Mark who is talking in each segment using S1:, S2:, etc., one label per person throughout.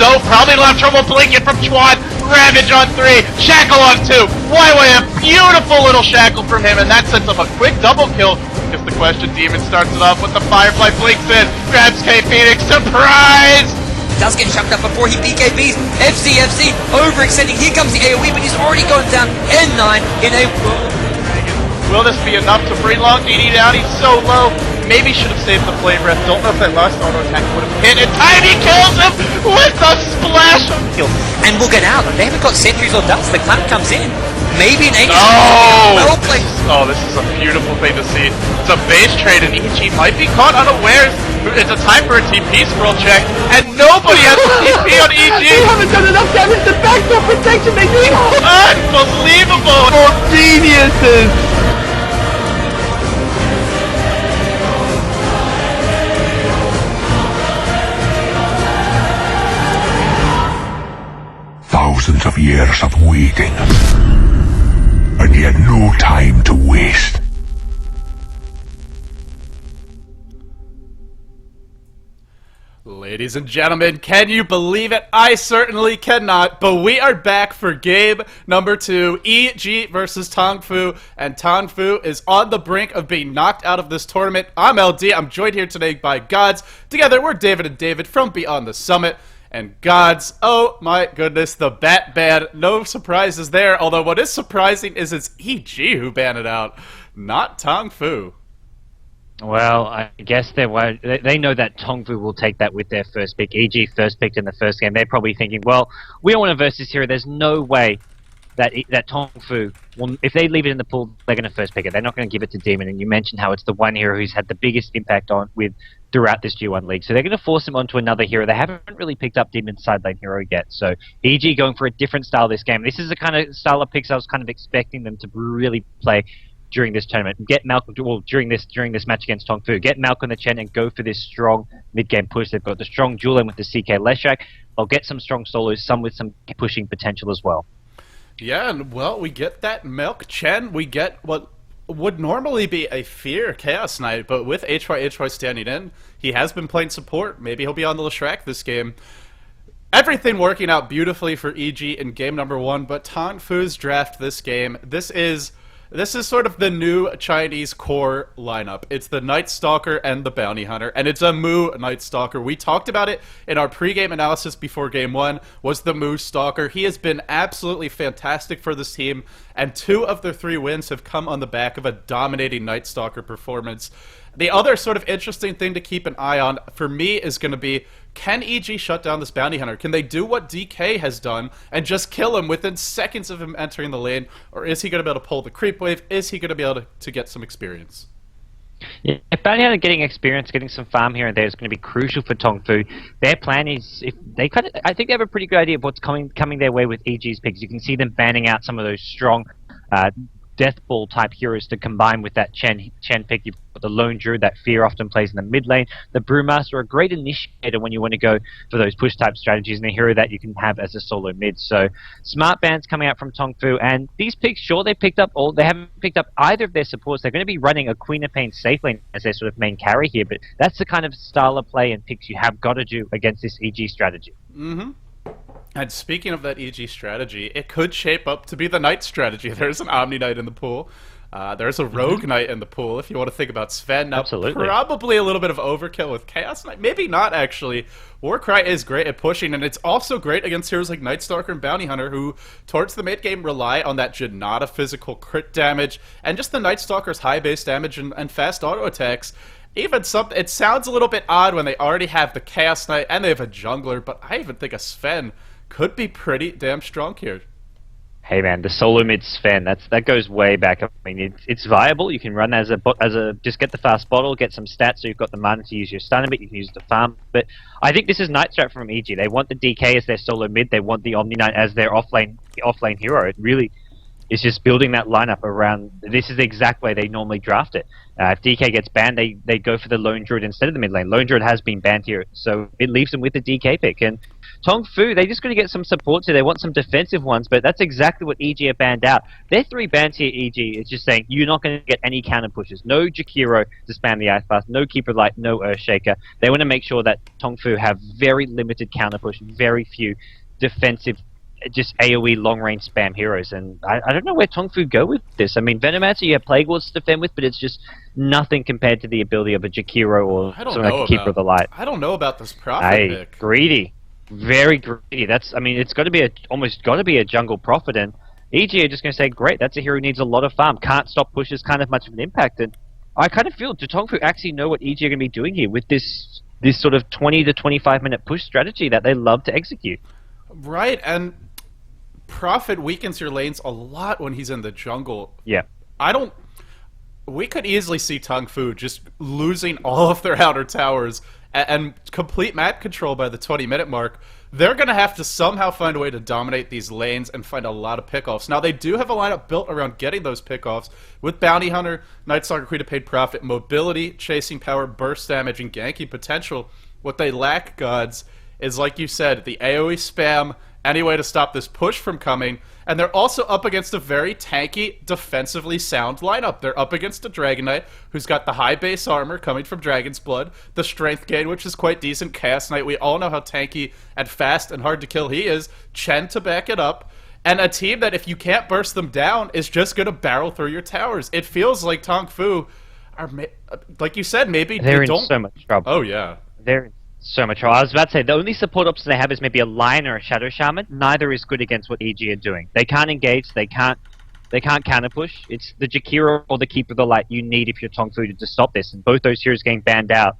S1: No, probably don't have trouble blinking from Chwan. Ravage on 3, Shackle on 2. Why, a beautiful little Shackle from him, and that sets up a quick double kill. Guess the question, Demon starts it off with the Firefly blinks in, grabs K Phoenix, surprise!
S2: Does get chucked up before he BKBs. FC overextending. Here comes the AoE, but he's already gone down N9 in a...
S1: Will this be enough to bring longdd down? He's so low. Maybe should have saved the flame breath. Don't know if that last auto attack would have hit in time. He kills him with the splash of kill.
S2: And we'll get out. They haven't got sentries or dust. The cloud comes in. Maybe an Aegis.
S1: Oh! Oh, this is a beautiful thing to see. It's a base trade, and EG might be caught unawares. It's a time for a TP scroll check, and nobody has a TP on EG.
S3: They haven't done enough damage to backdoor protection. They need
S1: Unbelievable!
S3: more geniuses.
S4: Thousands of years of waiting, and yet no time to waste.
S5: Ladies and gentlemen, can you believe it? I certainly cannot, but we are back for game number 2, EG versus Tongfu, and Tongfu is on the brink of being knocked out of this tournament. I'm LD, I'm joined here today by GoDz. Together, we're David and David from Beyond the Summit. And GoDz, oh my goodness, the bat ban. No surprises there, although what is surprising is it's EG who banned it out, not Tongfu.
S6: Well, I guess they know that Tongfu will take that with their first pick. EG first picked in the first game. They're probably thinking, well, we don't want to versus hero. There's no way that Tongfu, if they leave it in the pool, they're going to first pick it. They're not going to give it to Demon. And you mentioned how it's the one hero who's had the biggest impact throughout this G1 league. So they're going to force him onto another hero. They haven't really picked up Demon's side lane hero yet. So EG going for a different style this game. This is the kind of style of picks I was kind of expecting them to really play during this tournament. Get maelk, well, during this match against Tongfu. Get maelk on the Chen and go for this strong mid-game push. They've got the strong dual lane with the CK Leshak. They'll get some strong solos, some with some pushing potential as well.
S5: Yeah, and well, we get that maelk Chen. We get what would normally be a Fear Chaos Knight, but with hyhy standing in, he has been playing support. Maybe he'll be on the Leshrac this game. Everything working out beautifully for EG in game number 1, but Tongfu's draft this game, this is sort of the new Chinese core lineup. It's the Night Stalker and the Bounty Hunter, and it's a Mu Night Stalker. We talked about it in our pregame analysis before Game 1, was the Mu Stalker. He has been absolutely fantastic for this team, and 2 of their 3 wins have come on the back of a dominating Night Stalker performance. The other sort of interesting thing to keep an eye on for me is going to be, can EG shut down this Bounty Hunter? Can they do what DK has done and just kill him within seconds of him entering the lane? Or is he going to be able to pull the creep wave? Is he going to be able to get some experience?
S6: Yeah, Bounty Hunter getting experience, getting some farm here and there is going to be crucial for Tongfu. Their plan is, if they I think they have a pretty good idea of what's coming their way with EG's picks. You can see them banning out some of those strong Death Ball type heroes to combine with that Chen pick. You've got the Lone Druid that Fear often plays in the mid lane. The Brewmaster, a great initiator when you want to go for those push type strategies, and a hero that you can have as a solo mid. So smart bans coming out from Tongfu, and these picks, sure, they haven't picked up either of their supports. They're going to be running a Queen of Pain safe lane as their sort of main carry here, but that's the kind of style of play and picks you have got to do against this EG strategy.
S5: Mm-hmm. And speaking of that EG strategy, it could shape up to be the Knight strategy. There's an Omni Knight in the pool. There's a Rogue Knight in the pool, if you want to think about Sven. Now,
S6: absolutely.
S5: Probably a little bit of overkill with Chaos Knight. Maybe not, actually. Warcry is great at pushing, and it's also great against heroes like Night Stalker and Bounty Hunter, who, towards the mid game, rely on that Janata physical crit damage, and just the Night Stalker's high base damage and fast auto attacks. Even something, it sounds a little bit odd when they already have the Chaos Knight and they have a jungler, but I even think a Sven could be pretty damn strong here.
S6: Hey man, the solo mid Sven, that goes way back. I mean, it's viable. You can run as a just get the fast bottle, get some stats, so you've got the mana to use your stun a bit. You can use the farm. But I think this is Night Strat from EG. They want the DK as their solo mid. They want the Omni Knight as their offlane hero. It really is just building that lineup around. This is the exact way they normally draft it. If DK gets banned, they go for the Lone Druid instead of the mid lane. Lone Druid has been banned here, so it leaves them with the DK pick. And Tongfu, they just going to get some supports here. They want some defensive ones, but that's exactly what EG are banned out. Their 3 bans here, EG, is just saying you're not going to get any counter pushes. No Jakiro to spam the Ice Path, no Keeper Light, no Earthshaker. They want to make sure that Tongfu have very limited counter push, very few defensive, just AoE long-range spam heroes. And I don't know where Tongfu go with this. I mean, Venomancer you have Plague Wards to defend with, but it's just nothing compared to the ability of a Jakiro or something like a Keeper of the Light.
S5: I don't know about this Prophet pick.
S6: Greedy. Very greedy. That's, I mean, it's got to be almost got to be a jungle Prophet, and EG are just going to say, great, that's a hero who needs a lot of farm, can't stop pushes, can't have much of an impact. And I kind of feel, do Tongfu actually know what EG are going to be doing here with this sort of 20 to 25 minute push strategy that they love to execute?
S5: Right, and Prophet weakens your lanes a lot when he's in the jungle.
S6: Yeah.
S5: We could easily see Tongfu just losing all of their outer towers and complete map control by the 20-minute mark. They're going to have to somehow find a way to dominate these lanes and find a lot of pickoffs. Now, they do have a lineup built around getting those pickoffs with Bounty Hunter, Night Stalker, Queen of Paid Prophet, mobility, chasing power, burst damage, and ganking potential. What they lack, gods, is, like you said, the AoE spam, any way to stop this push from coming, and they're also up against a very tanky, defensively sound lineup. They're up against a Dragon Knight who's got the high base armor coming from Dragon's Blood, the strength gain, which is quite decent, Chaos Knight, we all know how tanky and fast and hard to kill he is, Chen to back it up, and a team that if you can't burst them down is just going to barrel through your towers. It feels like Tongfu are, like you said, maybe
S6: they're in so much trouble.
S5: Oh yeah.
S6: They're so much trouble. I was about to say, the only support option they have is maybe a Lion or a Shadow Shaman. Neither is good against what EG are doing. They can't engage, they can't counter push. It's the Jakiro or the Keeper of the Light you need if you're Tongfu to stop this, and both those heroes getting banned out.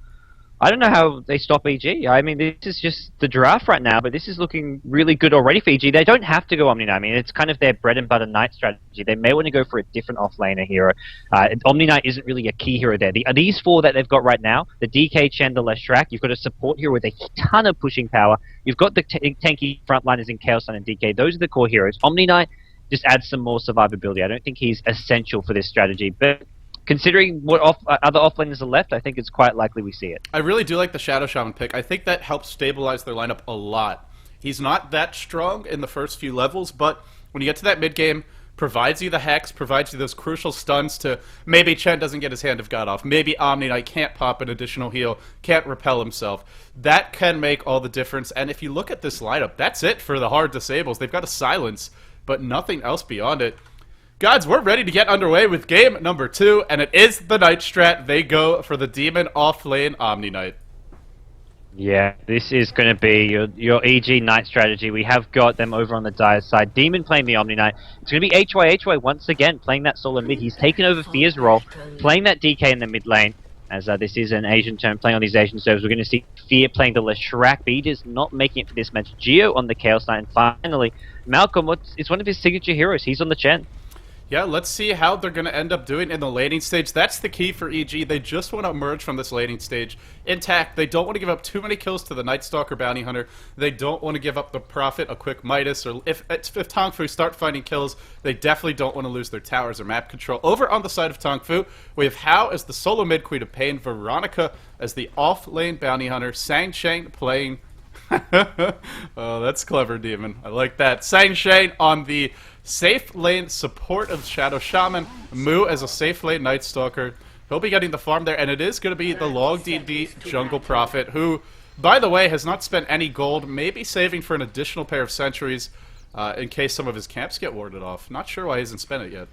S6: I don't know how they stop EG. I mean, this is just the draft right now, but this is looking really good already for EG. They don't have to go Omni Knight. I mean, it's kind of their bread and butter Knight strategy. They may want to go for a different offlaner hero. Omni Knight isn't really a key hero there. These 4 that they've got right now, the DK, Chen, the Leshrac, you've got a support hero with a ton of pushing power. You've got the tanky frontliners in Chaos Sun and DK. Those are the core heroes. Omni Knight just adds some more survivability. I don't think he's essential for this strategy, but considering what other offlaners are left, I think it's quite likely we see it.
S5: I really do like the Shadow Shaman pick. I think that helps stabilize their lineup a lot. He's not that strong in the first few levels, but when you get to that mid-game, provides you the hex, provides you those crucial stuns to maybe Chen doesn't get his Hand of God off, maybe Omni Knight can't pop an additional heal, can't repel himself. That can make all the difference, and if you look at this lineup, that's it for the hard disables. They've got a silence, but nothing else beyond it. Gods, we're ready to get underway with game number 2, and it is the Knight strat. They go for the Demon off-lane Omni Knight.
S6: Yeah, this is going to be your EG Knight strategy. We have got them over on the Dire side. Demon playing the Omni Knight. It's going to be HY once again, playing that solo mid. He's taken over Fear's role, playing that DK in the mid lane. As this is an Asian turn, playing on these Asian servers. We're going to see Fear playing the Leshrac, but he is not making it for this match. Jeyo on the Chaos Knight, and finally, maelk, it's one of his signature heroes. He's on the Chen.
S5: Yeah, let's see how they're going to end up doing in the laning stage. That's the key for EG. They just want to emerge from this laning stage intact. They don't want to give up too many kills to the Night Stalker Bounty Hunter. They don't want to give up the Prophet a quick Midas. Or if Tongfu start finding kills, they definitely don't want to lose their towers or map control. Over on the side of Tongfu, we have Hao as the solo mid Queen of Pain, Veronica as the off-lane Bounty Hunter, sansheng playing... Oh, that's clever, Demon. I like that. sansheng on the safe lane support of Shadow Shaman, Mu as a safe lane Night Stalker. He'll be getting the farm there, and it is going to be the longdd Jungle Prophet, who, by the way, has not spent any gold, maybe saving for an additional pair of sentries in case some of his camps get warded off. Not sure why he hasn't spent it yet.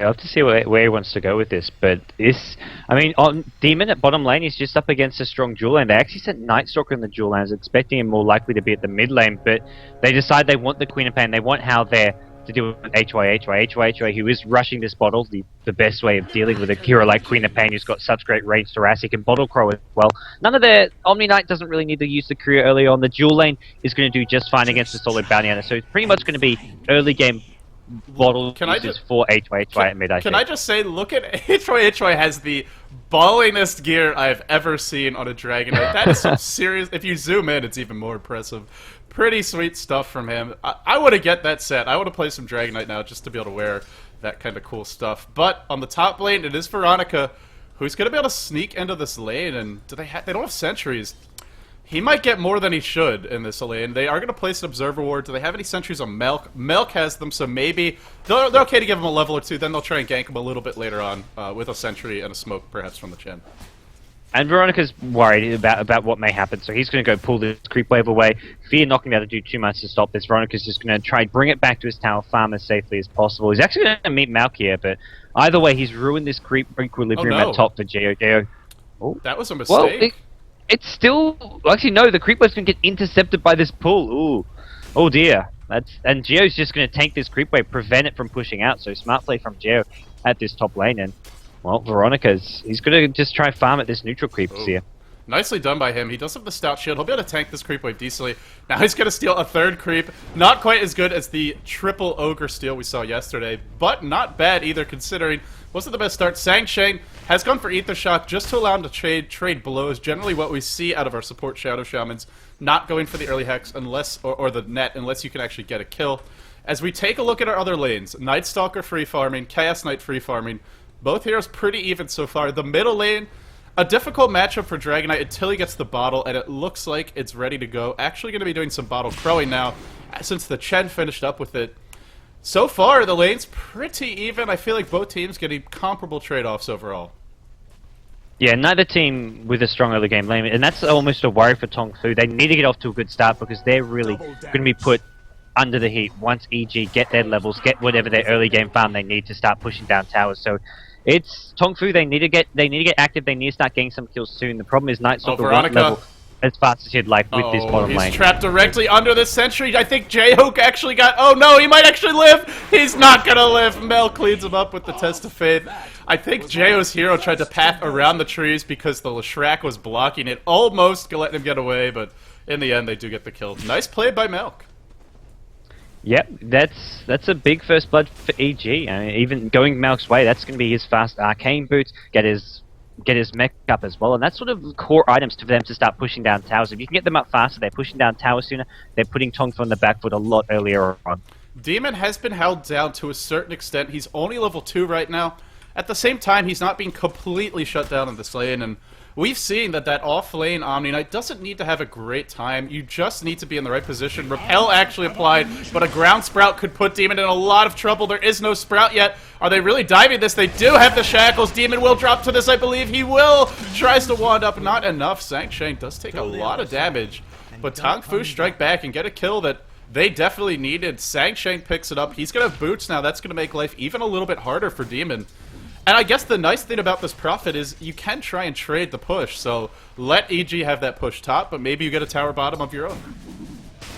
S6: I'll have to see where he wants to go with this, but I mean, on Demon at bottom lane, he's just up against a strong dual lane. They actually sent Night Stalker in the dual lane. I was expecting him more likely to be at the mid lane, but they decide they want the Queen of Pain. They want Hao there to deal with hyhy, who is rushing this bottle, the best way of dealing with a hero like Queen of Pain, who's got such great range to harass. He can bottle crow as well. None of their Omni Knight doesn't really need to use the career early on. The dual lane is going to do just fine against the solid Bounty Hunter, so it's pretty much going to be early game bottle uses for hyhy at mid.
S5: Can I just say, look at hyhy has the ballingest gear I've ever seen on a Dragon Knight. That is some serious. If you zoom in, it's even more impressive. Pretty sweet stuff from him. I want to get that set. I want to play some Dragon Knight now just to be able to wear that kind of cool stuff. But on the top lane, it is Veronica, who's going to be able to sneak into this lane. And they don't have sentries. He might get more than he should in this lane. They are going to place an Observer Ward. Do they have any sentries on maelk? maelk has them, so maybe they're okay to give him a level or two. Then they'll try and gank him a little bit later on with a sentry and a smoke, perhaps, from the Chen.
S6: And Veronica's worried about what may happen, so he's going to go pull this creep wave away. Fear not going to be able to do too much to stop this. Veronica's just going to try bring it back to his tower, farm as safely as possible. He's actually going to meet maelk here, but either way, he's ruined this creep equilibrium at top for jeyo. jeyo. Oh.
S5: That was a mistake.
S6: Well, it's still... Actually, no, the creep wave's going to get intercepted by this pull. Ooh. Oh, dear. And jeyo's just going to tank this creep wave, prevent it from pushing out, so smart play from jeyo at this top lane, and... Well, he's going to just try farm at this neutral creep here.
S5: Nicely done by him. He does have the stout shield. He'll be able to tank this creep wave decently. Now he's going to steal a third creep. Not quite as good as the triple ogre steal we saw yesterday, but not bad either considering wasn't the best start. Sansheng has gone for Ether Shock just to allow him to trade blows. Generally what we see out of our support Shadow Shamans, not going for the early hex unless or the net unless you can actually get a kill. As we take a look at our other lanes, Night Stalker free farming, Chaos Knight free farming. Both heroes pretty even so far. The middle lane, a difficult matchup for Dragon Knight until he gets the bottle, and it looks like it's ready to go. Actually going to be doing some bottle crowing now, since the Chen finished up with it. So far, the lane's pretty even. I feel like both teams getting comparable trade-offs overall.
S6: Yeah, neither team with a strong early game lane, and that's almost a worry for Tongfu. They need to get off to a good start because they're really going to be put under the heat once EG get their levels, get whatever their early game farm they need to start pushing down towers. So it's Tongfu. They need to get active. They need to start getting some kills soon. The problem is Night Stalker won't level as fast as he'd like with this bottom lane.
S5: He's trapped directly under the sentry. I think jeyo actually got... Oh no, he might actually live! He's not gonna live! maelk cleans him up with the Test of Faith. I think jeyo's hero tried to path around the trees because the Leshrac was blocking it. Almost letting him get away, but in the end they do get the kill. Nice play by maelk.
S6: Yep, that's a big first blood for EG. I mean, even going maelk's way, that's going to be his fast arcane boots, get his mech up as well, and that's sort of core items for them to start pushing down towers. If you can get them up faster, they're pushing down towers sooner, they're putting Tongfu on the back foot a lot earlier on.
S5: Demon has been held down to a certain extent. He's only level 2 right now. At the same time, he's not being completely shut down in this lane, and we've seen that off-lane Omni Knight doesn't need to have a great time. You just need to be in the right position. Repel actually applied, but a ground sprout could put Demon in a lot of trouble. There is no sprout yet. Are they really diving this? They do have the shackles. Demon will drop to this, I believe. He will. Tries to wand up. Not enough. Sansheng does take a lot of damage, but Tongfu strike back and get a kill that they definitely needed. Sansheng picks it up. He's going to have boots now. That's going to make life even a little bit harder for Demon. And I guess the nice thing about this Prophet is you can try and trade the push, so let EG have that push top, but maybe you get a tower bottom of your own.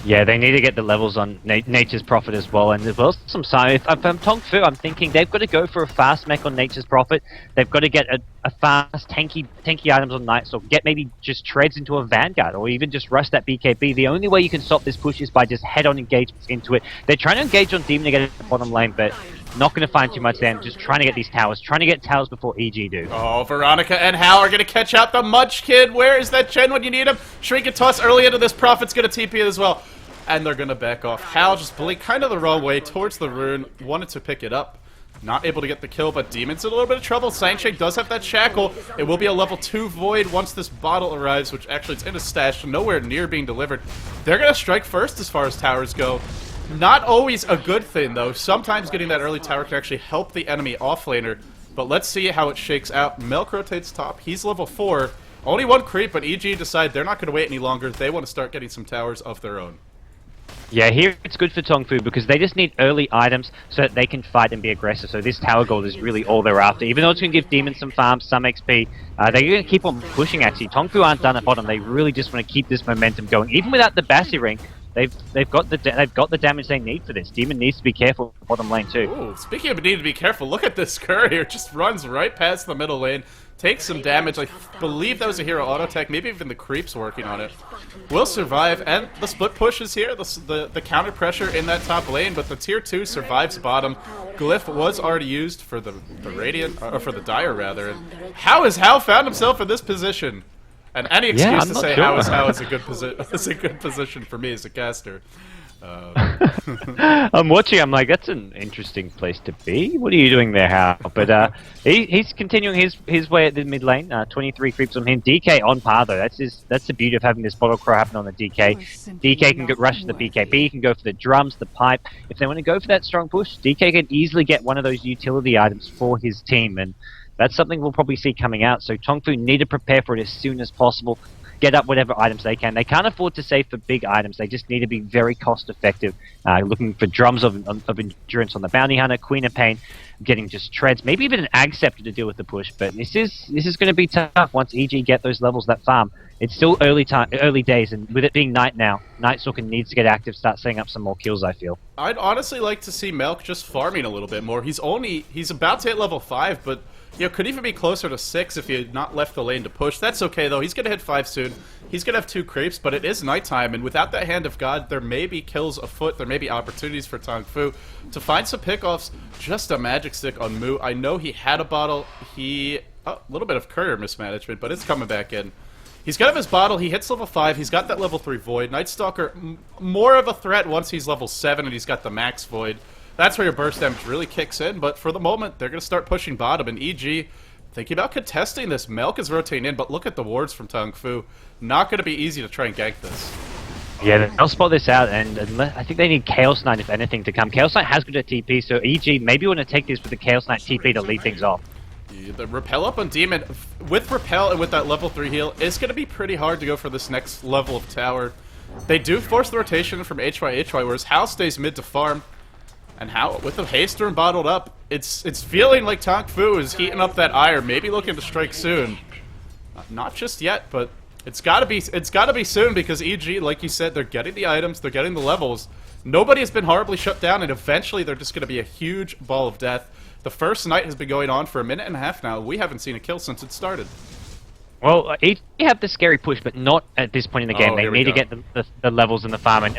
S6: Yeah, they need to get the levels on Nature's Prophet as well, and as well some sign. If I'm Tongfu, I'm thinking they've got to go for a fast mech on Nature's Prophet. They've got to get a fast, tanky items on Night Stalker. Get maybe just treads into a Vanguard, or even just rush that BKB. The only way you can stop this push is by just head-on engagements into it. They're trying to engage on Demon to get it to the bottom lane, but not going to find too much there. Just trying to get these towers. Trying to get towers before EG do.
S5: Oh, Veronica and Hal are going to catch out the Munchkin. Where is that Chen when you need him? Shrink and toss early into this. Prophet's going to TP it as well. And they're going to back off. Hal just blinked kind of the wrong way towards the rune. Wanted to pick it up. Not able to get the kill, but Demon's in a little bit of trouble. Sansheng does have that shackle. It will be a level 2 void once this bottle arrives, which actually it's in a stash, nowhere near being delivered. They're going to strike first as far as towers go. Not always a good thing, though. Sometimes getting that early tower can actually help the enemy offlaner. But let's see how it shakes out. maelk rotates top. He's level 4. Only one creep, but EG decide they're not going to wait any longer. They want to start getting some towers of their own.
S6: Yeah, here it's good for Tongfu because they just need early items so that they can fight and be aggressive. So this tower gold is really all they're after. Even though it's going to give Demons some farms, some XP, they're going to keep on pushing actually. Tongfu aren't done at bottom. They really just want to keep this momentum going. Even without the Bassi ring, they've got the damage they need for this. Demon needs to be careful bottom lane too.
S5: Ooh, speaking of needing to be careful, look at this courier. Just runs right past the middle lane. Takes some damage. I believe that was a hero auto tech. Maybe even the creeps working on it. Will survive, and the split push is here. The counter pressure in that top lane, but the tier 2 survives bottom. Glyph was already used for the Radiant, or for the Dire rather. And how has Hal found himself in this position? And any excuse to say sure. How is a good position for me as a caster.
S6: I'm watching. I'm like, that's an interesting place to be. What are you doing there, Hal? But he's continuing his way at the mid lane. 23 creeps on him. DK on par though. That's the beauty of having this bottle crow happen on the DK. DK can get rush to the BKB. He can go for the drums, the pipe. If they want to go for that strong push, DK can easily get one of those utility items for his team, and that's something we'll probably see coming out. So Tongfu need to prepare for it as soon as possible. Get up whatever items they can. They can't afford to save for big items. They just need to be very cost effective. Looking for drums of endurance on the bounty hunter, Queen of Pain, getting just treads, maybe even an Ag Scepter to deal with the push. But this is going to be tough once EG get those levels that farm. It's still early days, and with it being night now, Night Stalker needs to get active, start setting up some more kills. I feel.
S5: I'd honestly like to see maelk just farming a little bit more. He's about to hit level 5, but could even be closer to 6 if he had not left the lane to push. That's okay though. He's gonna hit 5 soon. He's gonna have 2 creeps, but it is nighttime, and without that Hand of God, there may be kills afoot. There may be opportunities for Tongfu to find some pickoffs. Just a magic stick on Mu. I know he had a bottle. A little bit of courier mismanagement, but it's coming back in. He's got his bottle. He hits level 5. He's got that level 3 Void. Night Stalker, more of a threat once he's level 7 and he's got the max Void. That's where your burst damage really kicks in, but for the moment, they're going to start pushing bottom, and EG thinking about contesting this. maelk is rotating in, but look at the wards from Tongfu. Not going to be easy to try and gank this.
S6: Yeah, they'll spot this out, and I think they need Chaos Knight, if anything, to come. Chaos Knight has got a TP, so EG maybe want to take this with the Chaos Knight TP to lead things off.
S5: Yeah, the Repel up on Demon. With Repel and with that level 3 heal, it's going to be pretty hard to go for this next level of tower. They do force the rotation from hyhy, whereas Hal stays mid to farm. And how, with the Haystorm bottled up, it's feeling like Tongfu is heating up that ire, maybe looking to strike soon. Not just yet, but it's gotta be soon, because EG, like you said, they're getting the items, they're getting the levels. Nobody has been horribly shut down, and eventually they're just gonna be a huge ball of death. The first night has been going on for a minute and a half now. We haven't seen a kill since it started.
S6: Well, EG have the scary push, but not at this point in the game. They need to get the levels in the farm. And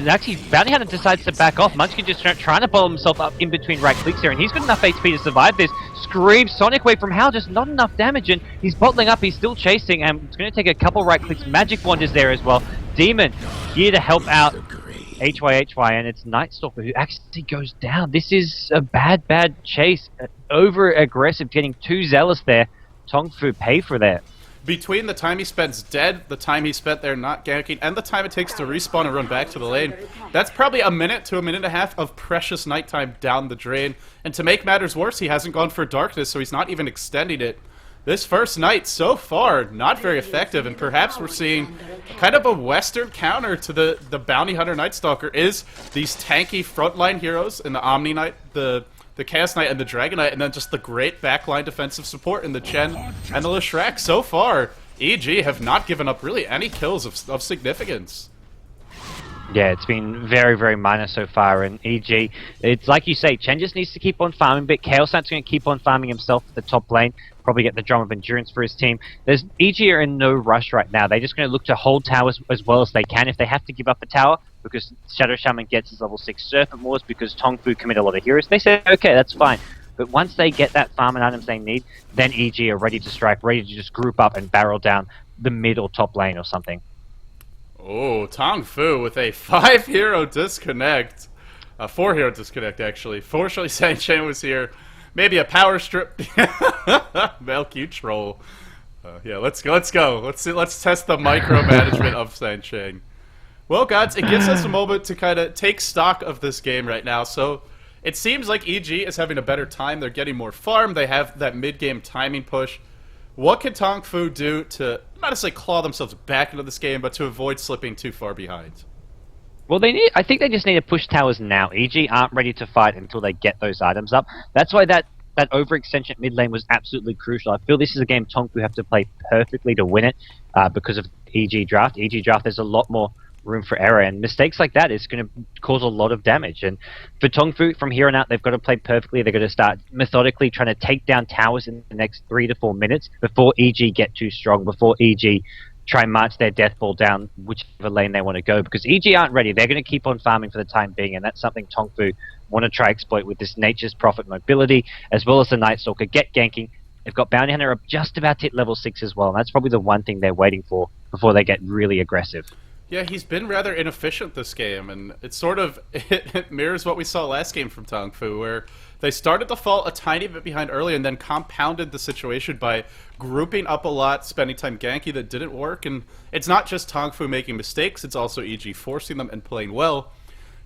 S6: actually, Bounty Hunter decides to back off. Munchkin just trying to bottle himself up in between right clicks here, and he's got enough HP to survive this. Screams Sonic Wave from Hal, just not enough damage, and he's bottling up. He's still chasing, and it's going to take a couple right clicks. Magic Wand is there as well. Demon here to help out hyhy, and it's Night Stalker who actually goes down. This is a bad chase. Over aggressive, getting too zealous there. Tongfu pay for that.
S5: Between the time he spends dead, the time he spent there not ganking, and the time it takes to respawn and run back to the lane, that's probably a minute to a minute and a half of precious nighttime down the drain. And to make matters worse, he hasn't gone for darkness, so he's not even extending it. This first night, so far, not very effective, and perhaps we're seeing kind of a Western counter to the Bounty Hunter Night Stalker is these tanky frontline heroes in the Omni Knight, the Chaos Knight and the Dragon Knight, and then just the great backline defensive support in the Chen and the Leshrac. So far, EG have not given up really any kills of significance.
S6: Yeah, it's been very minor so far, and EG, it's like you say, Chen just needs to keep on farming, but Chaos Knight's going to keep on farming himself at the top lane, probably get the Drum of Endurance for his team. EG are in no rush right now. They're just going to look to hold towers as well as they can. If they have to give up a tower, because Shadow Shaman gets his level 6 Serpent Wars, because Tongfu commit a lot of heroes, they say, okay, that's fine. But once they get that farm and items they need, then EG are ready to strike, ready to just group up and barrel down the mid or top lane or something.
S5: Oh, Tongfu with a 5-hero disconnect. A 4-hero disconnect, actually. Fortunately, sansheng was here. Maybe a power strip. maelk, you troll. Yeah, let's go. Let's test the micromanagement of sansheng. Well, gods, it gives us a moment to kind of take stock of this game right now. So it seems like EG is having a better time. They're getting more farm. They have that mid-game timing push. What can Tongfu do to, not necessarily claw themselves back into this game, but to avoid slipping too far behind?
S6: Well, I think they just need to push towers now. EG aren't ready to fight until they get those items up. That's why that overextension mid lane was absolutely crucial. I feel this is a game Tongfu have to play perfectly to win it because of EG draft. EG draft, there's a lot more room for error, and mistakes like that is going to cause a lot of damage. And for Tongfu, from here on out, they've got to play perfectly. They've got to start methodically trying to take down towers in the next 3 to 4 minutes before EG get too strong, before EG try and march their death ball down whichever lane they want to go, because EG aren't ready. They're going to keep on farming for the time being, and that's something Tongfu want to try exploit with this Nature's Prophet mobility, as well as the Night Stalker. Get ganking. They've got Bounty Hunter up just about to hit level 6 as well, and that's probably the one thing they're waiting for before they get really aggressive.
S5: Yeah, he's been rather inefficient this game, and it sort of it mirrors what we saw last game from Tongfu, where they started to fall a tiny bit behind early and then compounded the situation by grouping up a lot, spending time ganky that didn't work, and it's not just Tongfu making mistakes, it's also EG forcing them and playing well.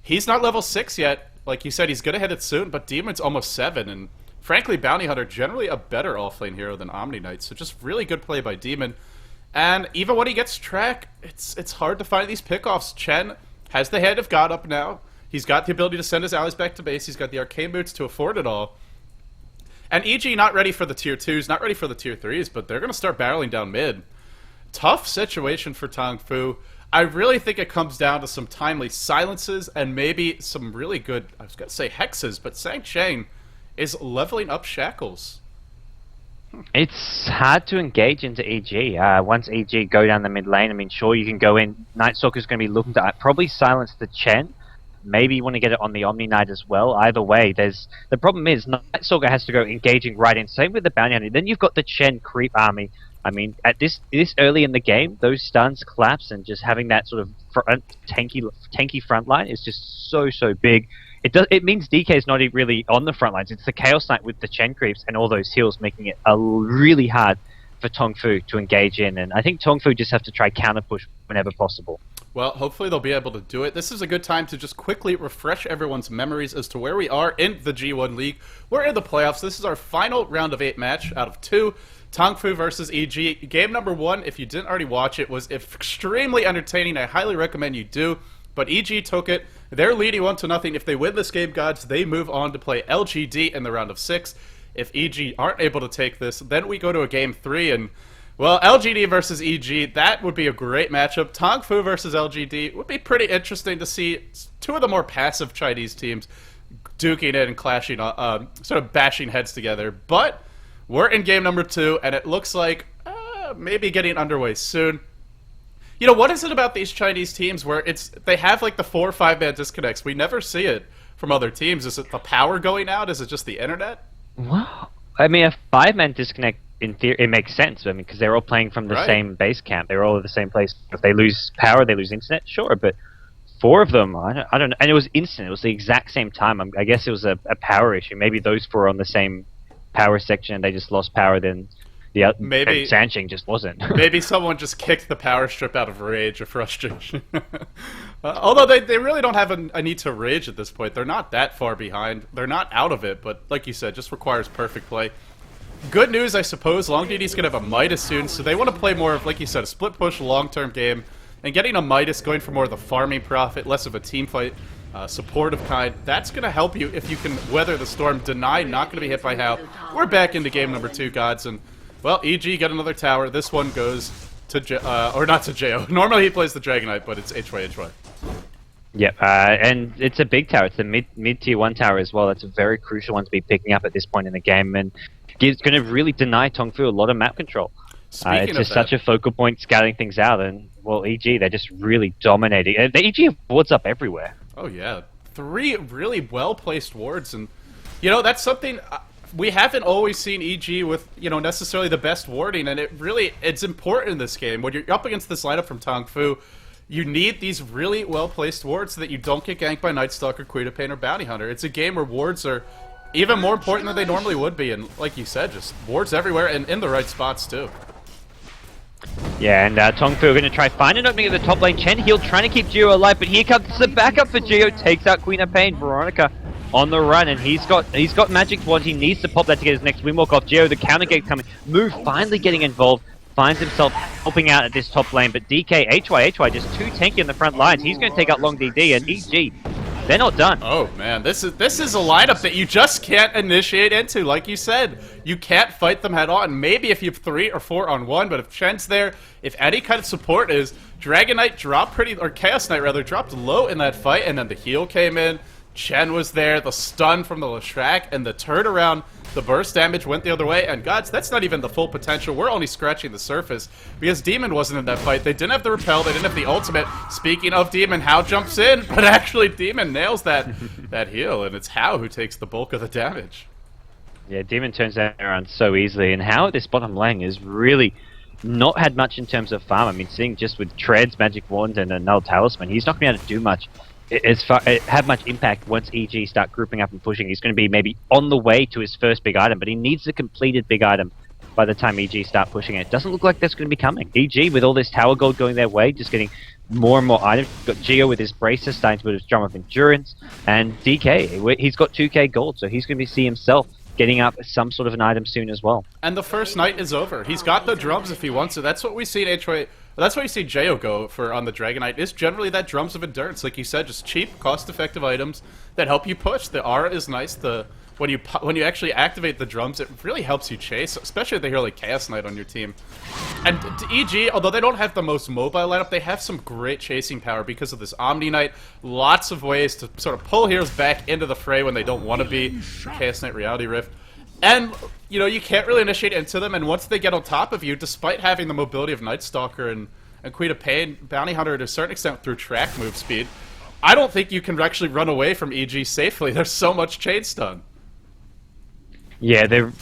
S5: He's not level 6 yet. Like you said, he's gonna hit it soon, but Demon's almost 7, and frankly, Bounty Hunter generally a better offlane hero than Omni Knight, so just really good play by Demon. And even when he gets track, it's hard to find these pickoffs. Chen has the Hand of God up now. He's got the ability to send his allies back to base. He's got the Arcane Boots to afford it all. And EG not ready for the tier 2s, not ready for the tier 3s, but they're going to start barreling down mid. Tough situation for Tongfu. I really think it comes down to some timely silences and maybe some really good, I was going to say hexes, but sansheng is leveling up Shackles.
S6: It's hard to engage into EG. Once EG go down the mid lane, I mean, sure, you can go in. Night Stalker's going to be looking to probably silence the Chen. Maybe you want to get it on the Omni Knight as well. Either way, the problem is Night Stalker has to go engaging right in. Same with the Bounty Hunter. Then you've got the Chen creep army. I mean, at this early in the game, those stuns collapse, and just having that sort of tanky front line is just so big. It means DK is not really on the front lines. It's the Chaos Knight with the Chen creeps and all those heals, making it really hard for Tongfu to engage in. And I think Tongfu just have to try counter push whenever possible.
S5: Well, hopefully they'll be able to do it. This is a good time to just quickly refresh everyone's memories as to where we are in the G1 League. We're in the playoffs. This is our final round of 8 match out of 2. Tongfu versus EG. Game number 1, if you didn't already watch it, was extremely entertaining. I highly recommend you do. But EG took it. They're leading 1-0. If they win this game, gods, they move on to play ldD in the round of 6. If EG aren't able to take this, then we go to a game 3, and, well, ldD versus EG, that would be a great matchup. Tongfu versus ldD would be pretty interesting to see 2 of the more passive Chinese teams duking it and clashing, sort of bashing heads together. But we're in game number 2, and it looks like maybe getting underway soon. You know, what is it about these Chinese teams where they have like the 4 or 5 man disconnects? We never see it from other teams. Is it the power going out? Is it just the internet?
S6: Well, I mean, a 5-man disconnect, in theory, it makes sense. I mean, because they're all playing from the same base camp. They're all at the same place. If they lose power, they lose internet, sure. But 4 of them, I don't know. And it was instant. It was the exact same time. I guess it was a power issue. Maybe those 4 are on the same power section and they just lost power then. Yeah, maybe sansheng just wasn't.
S5: Maybe someone just kicked the power strip out of rage or frustration. Although they really don't have a need to rage at this point. They're not that far behind. They're not out of it, but like you said, just requires perfect play. Good news, I suppose. longdd's going to have a Midas soon, so they want to play more of, like you said, a split push long-term game. And getting a Midas, going for more of the farming profit, less of a team fight, supportive kind, that's going to help you if you can weather the storm. Deny, not going to be hit by How. We're back into game number 2, gods, and well, EG got another tower. This one goes to or not to jeyo. Normally he plays the Dragon Knight, but it's hyhy.
S6: Yep, and it's a big tower. It's the mid tier 1 tower as well. That's a very crucial one to be picking up at this point in the game, and it's going to really deny Tongfu a lot of map control. It's just such a focal point, scouting things out, and well, EG, they're just really dominating. The EG have wards up everywhere.
S5: Oh yeah, 3 really well placed wards, and you know that's something. We haven't always seen EG with, you know, necessarily the best warding, and it's important in this game. When you're up against this lineup from Tongfu, you need these really well-placed wards so that you don't get ganked by Night Stalker, Queen of Pain, or Bounty Hunter. It's a game where wards are even more important than they normally would be, and like you said, just wards everywhere and in the right spots too.
S6: Yeah, and Tongfu are going to try find an opening at the top lane. Chen Heal trying to keep Jeyo alive, but here comes the backup for Jeyo, takes out Queen of Pain, Veronica on the run, and he's got Magic Wand. He needs to pop that to get his next Windwalk off. Jeyo, the counter gate coming. Move finally getting involved. Finds himself helping out at this top lane, but DK, hyhy just too tanky in the front lines. He's going to take out longdd, and EG, they're not done. Oh
S5: man, this is a lineup that you just can't initiate into. Like you said, you can't fight them head on. Maybe if you have 3 or 4 on 1, but if Chen's there, if any kind of support is, Dragon Knight dropped Chaos Knight rather, dropped low in that fight, and then the heal came in. Chen was there, the stun from the Leshrac, and the turnaround, the burst damage went the other way, and gods, that's not even the full potential. We're only scratching the surface, because Demon wasn't in that fight. They didn't have the repel, they didn't have the ultimate. Speaking of Demon, How jumps in, but actually Demon nails that heal, and it's How who takes the bulk of the damage.
S6: Yeah, Demon turns that around so easily, and How at this bottom lane is really not had much in terms of farm. I mean, seeing just with Treads, Magic Wand, and a Null Talisman, he's not going to be able to do much. Have much impact once EG start grouping up and pushing. He's going to be maybe on the way to his first big item, but he needs a completed big item by the time EG start pushing it. It doesn't look like that's going to be coming. EG, with all this tower gold going their way, just getting more and more items. You've got Jeyo with his braces starting to build his drum of endurance, and DK, he's got 2k gold, so he's going to be see himself getting up some sort of an item soon as well.
S5: And the first night is over. He's got the drums if he wants to. That's what we see in HY. That's what you see Jeyo go for on the Dragon Knight. Is generally that drums of endurance, like you said, just cheap, cost-effective items that help you push. The aura is nice. When you actually activate the drums, it really helps you chase, especially if they hear like Chaos Knight on your team. And EG, although they don't have the most mobile lineup, they have some great chasing power because of this Omni Knight. Lots of ways to sort of pull heroes back into the fray when they don't want to be. Chaos Knight Reality Rift. And, you know, you can't really initiate into them, and once they get on top of you, despite having the mobility of Night Stalker and Queen of Pain, Bounty Hunter to a certain extent through track move speed, I don't think you can actually run away from EG safely. There's so much chain stun.
S6: Yeah, there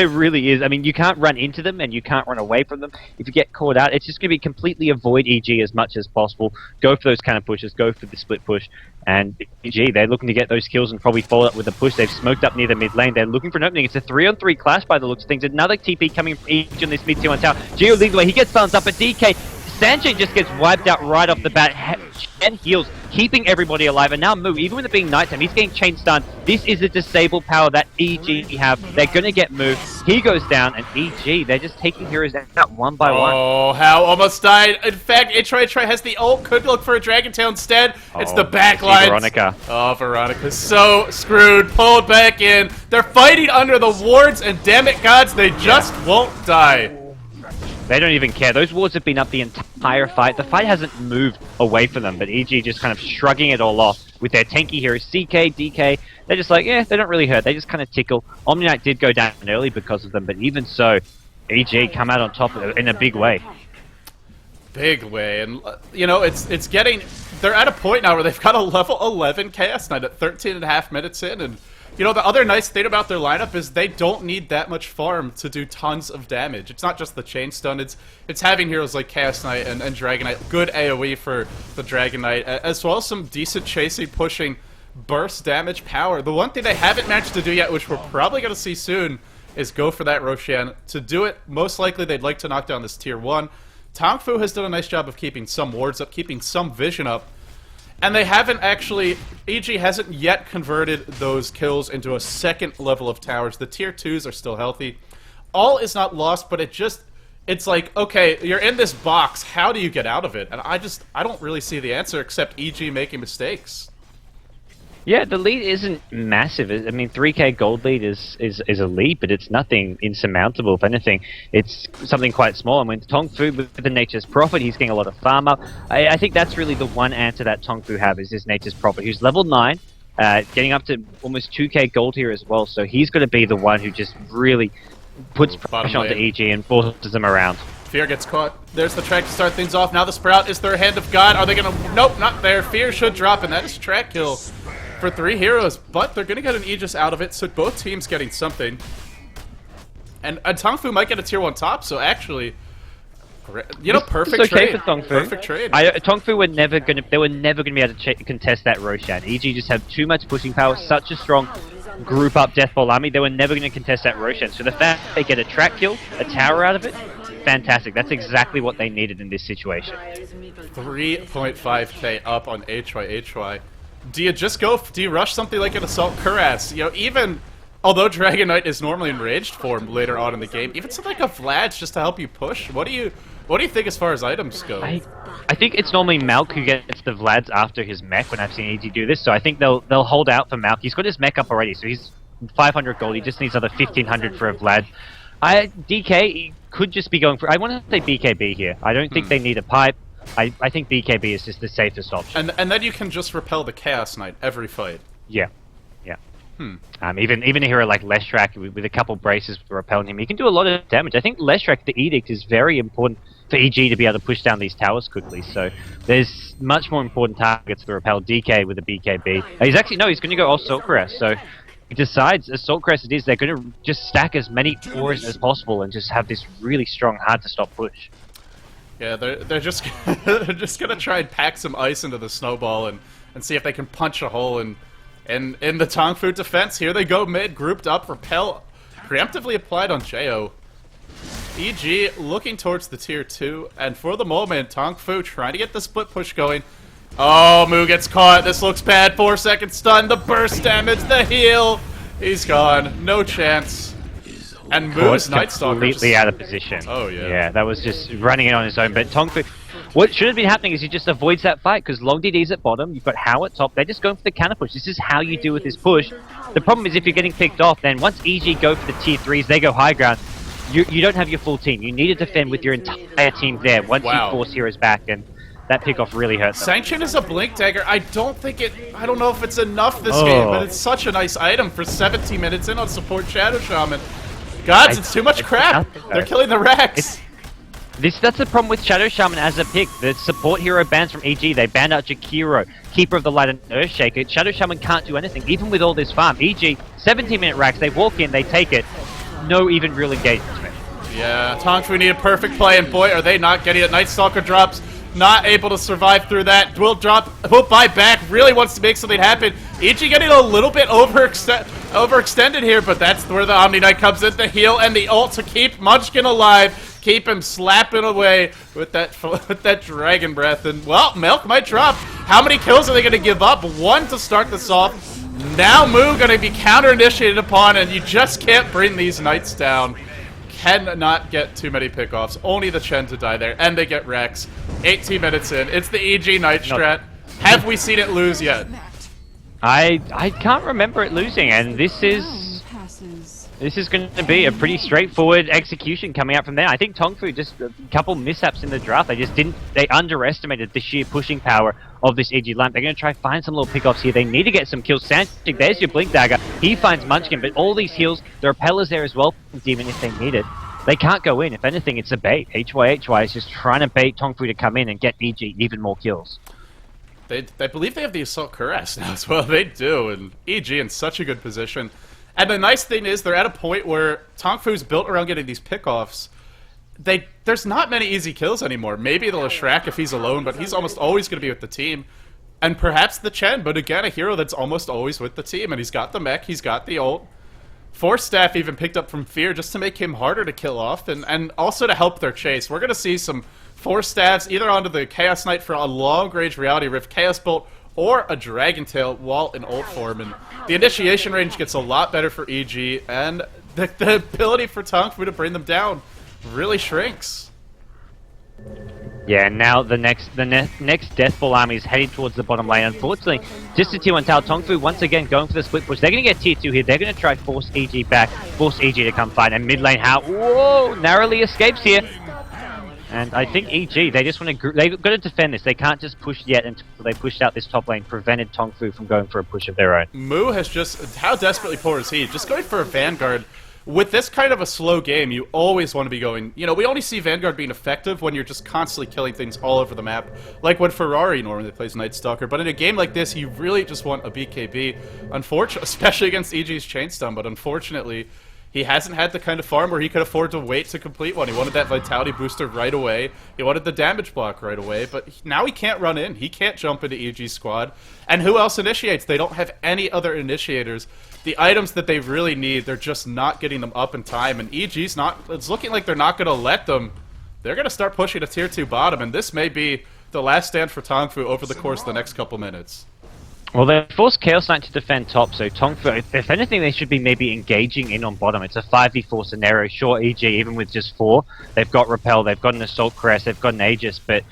S6: really is. I mean, you can't run into them and you can't run away from them. If you get caught out, it's just going to be completely avoid EG as much as possible. Go for those kind of pushes, go for the split push. And EG, they're looking to get those kills and probably follow up with a push. They've smoked up near the mid lane. They're looking for an opening. It's a 3-on-3 clash by the looks of things. Another TP coming from EG on this mid tier 1 tower. Jeyo leads the way. He gets silenced up, but DK, sansheng just gets wiped out right off the bat. And heals, keeping everybody alive. And now Moo, even with it being nighttime, he's getting chain stun. This is a disabled power that EG have. They're going to get moved. He goes down, and EG, they're just taking heroes out one by one.
S5: Oh, How almost died. In fact, HY has the ult. Could look for a Dragon Tail instead. It's the backline.
S6: Veronica.
S5: Oh, Veronica's so screwed. Pulled back in. They're fighting under the wards, and damn it, gods, they just won't die.
S6: They don't even care. Those wards have been up the entire fight. The fight hasn't moved away from them, but EG just kind of shrugging it all off with their tanky heroes, CK, DK. They're just like, yeah, they don't really hurt. They just kind of tickle. Omni Knight did go down early because of them, but even so, EG come out on top in a big way.
S5: Big way, and you know, it's getting. They're at a point now where they've got a level 11 Chaos Knight at 13.5 minutes in, and you know, the other nice thing about their lineup is they don't need that much farm to do tons of damage. It's not just the chain stun, it's having heroes like Chaos Knight and Dragon Knight, good AoE for the Dragon Knight, as well as some decent chasing, pushing, burst damage power. The one thing they haven't managed to do yet, which we're probably going to see soon, is go for that Roshan. To do it, most likely they'd like to knock down this tier 1. Tongfu has done a nice job of keeping some wards up, keeping some vision up. And they haven't actually... EG hasn't yet converted those kills into a second level of towers. The tier 2s are still healthy. All is not lost, but it's like, okay, you're in this box. How do you get out of it? And I don't really see the answer except EG making mistakes.
S6: Yeah, the lead isn't massive. I mean, 3k gold lead is a lead, but it's nothing insurmountable. If anything, it's something quite small. And when Tongfu with the Nature's Prophet, he's getting a lot of farm up. I think that's really the one answer that Tongfu have is this Nature's Prophet, who's level 9, getting up to almost 2k gold here as well. So he's going to be the one who just really puts pressure onto EG and forces them around.
S5: Fear gets caught. There's the track to start things off. Now the Sprout is their Hand of God. Are they going to... Nope, not there. Fear should drop, and that is track kill for 3 heroes, but they're going to get an Aegis out of it, so both teams getting something. And Tongfu might get a tier 1 top, so actually, you know, perfect
S6: it's okay
S5: trade.
S6: for Tongfu.
S5: Perfect trade.
S6: Tongfu were never going to, they were never going to be able to contest that Roshan. EG just have too much pushing power, such a strong group up Deathball army, they were never going to contest that Roshan. So the fact they get a track kill, a tower out of it, fantastic. That's exactly what they needed in this situation.
S5: 3.5k up on HY. Do you rush something like an Assault Cuirass? You know, even although Dragon Knight is normally in ranged form later on in the game, even something like a Vlad's just to help you push. What do you think as far as items go?
S6: I think it's normally maelk who gets the Vlads after his mech when I've seen EG do this, so I think they'll hold out for maelk. He's got his mech up already, so he's 500 gold. He just needs another 1500 for a Vlad. DK could just be going for... I want to say BKB here. I don't think they need a pipe. I think BKB is just the safest option.
S5: And then you can just repel the Chaos Knight every fight.
S6: Yeah. Even a hero like Leshrac with a couple braces repelling him, he can do a lot of damage. I think Leshrac, the Edict, is very important for EG to be able to push down these towers quickly. So there's much more important targets to repel. DK with a BKB. He's going to go Assault Cuirass. So decides Assault Crest it is, they're going to just stack as many ores as possible and just have this really strong, hard-to-stop push.
S5: Yeah, they're just they're just gonna try and pack some ice into the snowball and see if they can punch a hole in the Tongfu defense. Here they go mid, grouped up, repel preemptively applied on jeyo. EG looking towards the tier 2, and for the moment, Tongfu trying to get the split push going. Oh, Moo gets caught. This looks bad. 4-second stun, the burst damage, the heal. He's gone. No chance. And Moo's Night Stalker
S6: completely out of position.
S5: Oh, yeah.
S6: Yeah, that was just running it on his own. But Tongfu, what should have been happening is he just avoids that fight, because longdd's at bottom, you've got How at top, they're just going for the counter push. This is how you deal with this push. The problem is if you're getting picked off, then once EG go for the tier 3s, they go high ground, you don't have your full team. You need to defend with your entire team there once you force heroes back, and that pickoff really hurts them.
S5: Sansheng is a Blink Dagger. I don't know if it's enough this game, but it's such a nice item for 17 minutes in on support Shadow Shaman. Gods, it's too much crap. They're killing the Rex.
S6: That's the problem with Shadow Shaman as a pick. The support hero bans from EG. They banned out Jakiro, Keeper of the Light, and Earthshaker. Shadow Shaman can't do anything, even with all this farm. EG, 17-minute racks. They walk in, they take it. No even real engagement.
S5: Yeah, Tongfu need a perfect play, and boy, are they not getting it. Night Stalker drops. Not able to survive through that. Will buy back. Really wants to make something happen. EG getting a little bit overextended here, but that's where the Omni Knight comes in. The heal and the ult to keep Munchkin alive. Keep him slapping away with that Dragon Breath. And, well, maelk might drop. How many kills are they going to give up? 1 to start this off. Now Moo going to be counter-initiated upon, and you just can't bring these Knights down. Cannot get too many pickoffs. Only the Chen to die there, and they get Rex. 18 minutes in. It's the EG Knight strat. Have we seen it lose yet?
S6: I can't remember it losing, and this is going to be a pretty straightforward execution coming out from there. I think Tongfu just a couple mishaps in the draft. They underestimated the sheer pushing power of this EG lamp. They're going to try to find some little pickoffs here. They need to get some kills. Sansheng, there's your Blink Dagger. He finds Munchkin, but all these heals, the repellers there as well, even if they need it. They can't go in. If anything, it's a bait. hyhy is just trying to bait Tongfu to come in and get EG even more kills.
S5: They believe they have the Assault Cuirass now as well. They do, and EG in such a good position. And the nice thing is they're at a point where Tongfu's built around getting these pickoffs. There's not many easy kills anymore. Maybe the Leshrac if he's alone, but he's almost always going to be with the team. And perhaps the Chen, but again, a hero that's almost always with the team. And he's got the mech, he's got the ult. Force Staff even picked up from Fear just to make him harder to kill off, and also to help their chase. We're going to see some Force Staffs either onto the Chaos Knight for a long-range Reality Rift, Chaos Bolt, or a Dragon Tail while in ult form. And the initiation range gets a lot better for EG, and the ability for Tongfu to bring them down really shrinks.
S6: Yeah, and now the next Death Ball army is heading towards the bottom lane. Unfortunately, just a tier 1 tower. Tongfu once again going for the split push. They're going to get tier 2 here. They're going to try force EG back, force EG to come fight. And mid lane, How, whoa, narrowly escapes here. And I think EG, they just want to, they've got to defend this. They can't just push yet until they pushed out this top lane, prevented Tongfu from going for a push of their own.
S5: Moo has just, how desperately poor is he? Just going for a Vanguard. With this kind of a slow game, you always want to be going, you know, we only see Vanguard being effective when you're just constantly killing things all over the map, like when Ferrari normally plays Night Stalker. But in a game like this, you really just want a BKB, unfortunately, especially against EG's Chain Stun, but unfortunately, he hasn't had the kind of farm where he could afford to wait to complete one. He wanted that Vitality booster right away. He wanted the damage block right away, but now he can't run in. He can't jump into EG's squad. And who else initiates? They don't have any other initiators. The items that they really need, they're just not getting them up in time. And EG's not, it's looking like they're not going to let them. They're going to start pushing a tier 2 bottom, and this may be the last stand for Tongfu over the course of the next couple minutes.
S6: Well, they forced Chaos Knight to defend top, so Tongfu, if anything, they should be maybe engaging in on bottom. It's a 5v4 scenario. Sure, EG, even with just 4, they've got Repel, they've got an Assault Crest, they've got an Aegis, but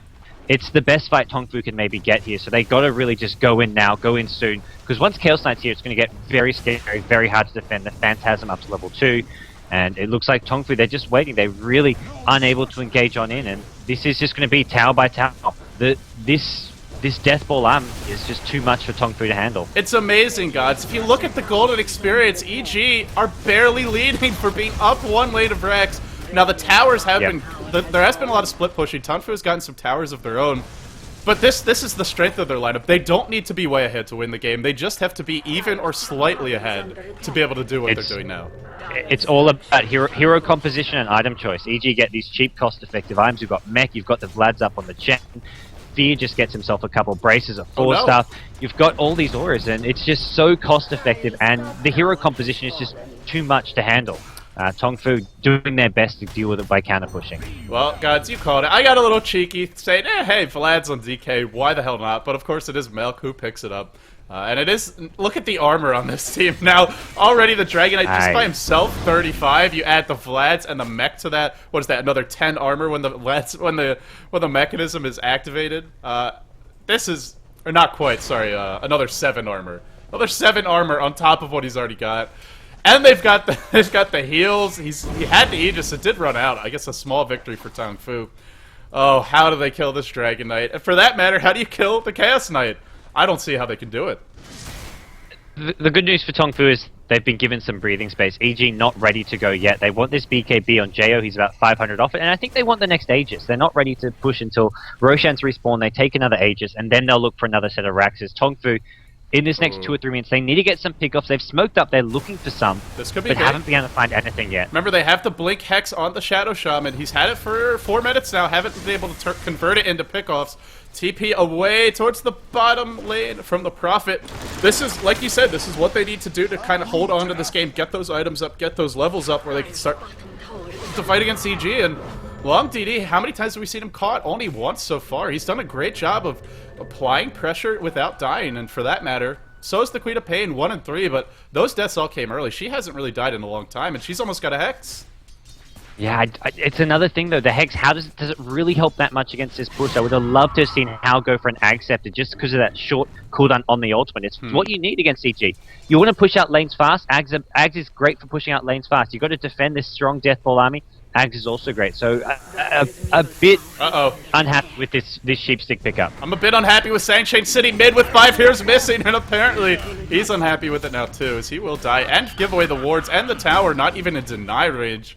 S6: it's the best fight Tongfu can maybe get here, so they got to really just go in now, go in soon, because once Chaos Knight's here, it's going to get very scary, very hard to defend. The Phantasm up to level 2, and it looks like Tongfu, they're just waiting. They're really unable to engage on in, and this is just going to be tower by tower. This Death Ball arm is just too much for Tongfu to handle.
S5: It's amazing, Gods. If you look at the golden experience, EG are barely leading for being up one lane of Rex. Now the towers have been, there has been a lot of split pushing. Tongfu has gotten some towers of their own. But this is the strength of their lineup. They don't need to be way ahead to win the game. They just have to be even or slightly ahead to be able to do what they're doing now.
S6: It's all about hero composition and item choice. E.g. get these cheap, cost-effective items. You've got maelk, you've got the Vlads up on the Chen. Fear just gets himself a couple braces of 4-star. You've got all these auras, and it's just so cost-effective, and the hero composition is just too much to handle. Tongfu doing their best to deal with it by counter-pushing.
S5: Well, godzz, you called it. I got a little cheeky, saying, hey, Vlad's on DK, why the hell not? But of course it is maelk who picks it up. And it is, look at the armor on this team. Now, already the Dragon Knight just by himself, 35. You add the Vlads and the mech to that. What is that, another 10 armor when the when the mechanism is activated? This is, or not quite, sorry, another 7 armor. Another 7 armor on top of what he's already got. And they've got the heals. He had the Aegis. It did run out. I guess a small victory for Tongfu. Oh, how do they kill this Dragon Knight? And for that matter, how do you kill the Chaos Knight? I don't see how they can do it.
S6: The good news for Tongfu is they've been given some breathing space. E.g. not ready to go yet. They want this BKB on Jeyo. He's about 500 off it. And I think they want the next Aegis. They're not ready to push until Roshan's respawn. They take another Aegis, and then they'll look for another set of Raxes. Tongfu, in this next 2 or 3 minutes, they need to get some pickoffs. They've smoked up. They're looking for some.
S5: This could be
S6: but
S5: great.
S6: Haven't been able to find anything yet.
S5: Remember, they have the Blink Hex on the Shadow Shaman. He's had it for 4 minutes now. Haven't been able to convert it into pickoffs. TP away towards the bottom lane from the Prophet. This is, like you said, this is what they need to do to kind of hold on to this game, get those items up, get those levels up where they can start to fight against EG. And longdd, how many times have we seen him caught? Only once so far. He's done a great job of applying pressure without dying, and for that matter, so is the Queen of Pain, 1 and 3, but those deaths all came early. She hasn't really died in a long time, and she's almost got a Hex.
S6: Yeah, it's another thing though. The Hex, how does it really help that much against this push? I would have loved to have seen Hao go for an Ag Scepter just because of that short cooldown on the ultimate. It's what you need against EG. You want to push out lanes fast. Ags is great for pushing out lanes fast. You've got to defend this strong Deathball army. Ags is also great. So a bit unhappy with this sheepstick pickup.
S5: I'm a bit unhappy with sansheng sitting mid with 5 heroes missing, and apparently he's unhappy with it now too, as he will die and give away the wards and the tower, not even in deny range.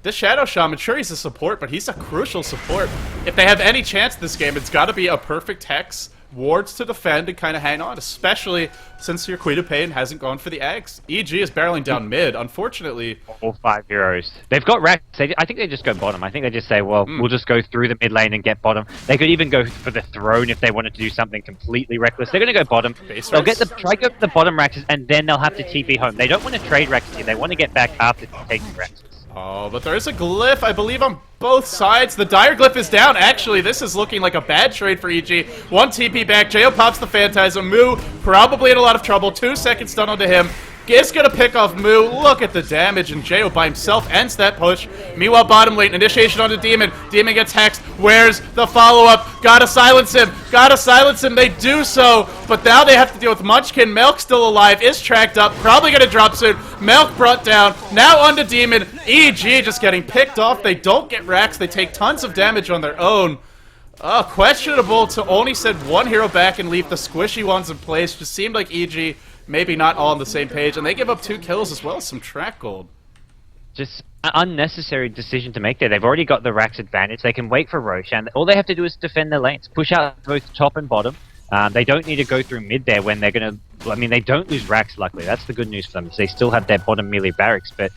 S5: This Shadow Shaman, sure he's a support, but he's a crucial support. If they have any chance this game, it's got to be a perfect Hex, wards to defend, and kind of hang on, especially since your Queen of Pain hasn't gone for the Ags. EG is barreling down mid, unfortunately.
S6: All 5 heroes. They've got Rax. I think they just go bottom. I think they just say, well, we'll just go through the mid lane and get bottom. They could even go for the throne if they wanted to do something completely reckless. They're going to go bottom. They'll get try go for the bottom Raxes, and then they'll have to TP home. They don't want to trade Raxes here. They want to get back after taking Raxes.
S5: Oh, but there is a glyph, I believe, on both sides. The dire glyph is down. Actually, this is looking like a bad trade for EG. 1 TP back. Jeyo pops the Phantasm. Moo probably in a lot of trouble. 2 seconds stun onto him. Is going to pick off Moo. Look at the damage, and Jeyo by himself ends that push. Meanwhile, bottom lane, initiation onto Demon. Demon gets hexed. Where's the follow-up? Gotta silence him. Gotta silence him. They do so, but now they have to deal with Munchkin. maelk still alive, is tracked up, probably going to drop soon. maelk brought down. Now onto Demon. EG just getting picked off. They don't get racks. They take tons of damage on their own. Questionable to only send 1 hero back and leave the squishy ones in place. Just seemed like EG maybe not all on the same page, and they give up 2 kills as well as some track gold.
S6: Just an unnecessary decision to make there. They've already got the Rax advantage. They can wait for Roshan. All they have to do is defend their lanes, push out both top and bottom. They don't need to go through mid there when they're going to... I mean, they don't lose Rax, luckily. That's the good news for them. They still have their bottom melee barracks, but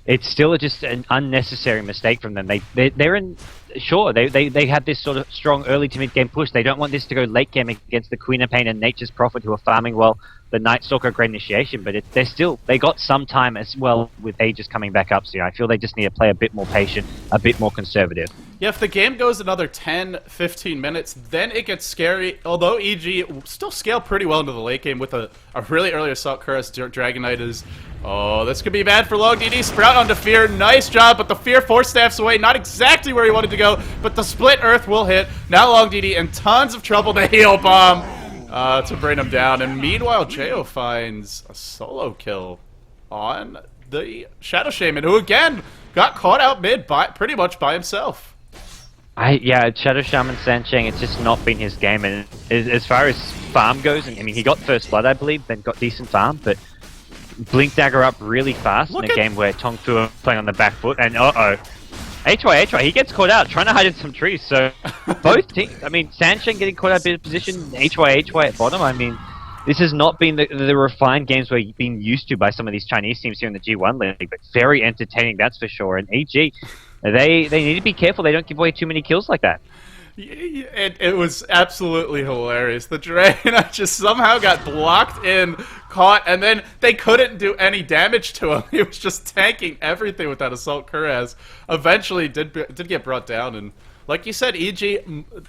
S6: it's still just an unnecessary mistake from them. They're in... Sure, they have this sort of strong early to mid game push. They don't want this to go late game against the Queen of Pain and Nature's Prophet, who are farming well the Night Stalker Great Initiation, but they got some time as well with Aegis coming back up soon. I feel they just need to play a bit more patient, a bit more conservative.
S5: Yeah, if the game goes another 10-15 minutes, then it gets scary. Although EG still scale pretty well into the late game with a really early Assault Cuirass. Dragon Knight is... Oh, this could be bad for longdd. Sprout onto Fear. Nice job, but the Fear 4 staffs away. Not exactly where he wanted to go, but the Split Earth will hit. Now longdd in tons of trouble. The Heal Bomb to bring him down. And meanwhile, Jeyo finds a solo kill on the Shadow Shaman, who again got caught out mid pretty much by himself.
S6: Yeah, Shadow Shaman sansheng, it's just not been his game. And as far as farm goes, I mean, he got First Blood, I believe, then got decent farm, but Blink Dagger up really fast in a game where Tongfu are playing on the back foot, and HY, he gets caught out trying to hide in some trees. So both teams, I mean, sansheng getting caught out of bit of position, HY at bottom. I mean, this has not been the refined games we've been used to by some of these Chinese teams here in the G1 league, but very entertaining, that's for sure. And EG, they need to be careful they don't give away too many kills like that.
S5: It was absolutely hilarious. The Dragon just somehow got blocked in, caught, and then they couldn't do any damage to him. He was just tanking everything with that Assault Kuraz. Eventually did get brought down, and like you said, EG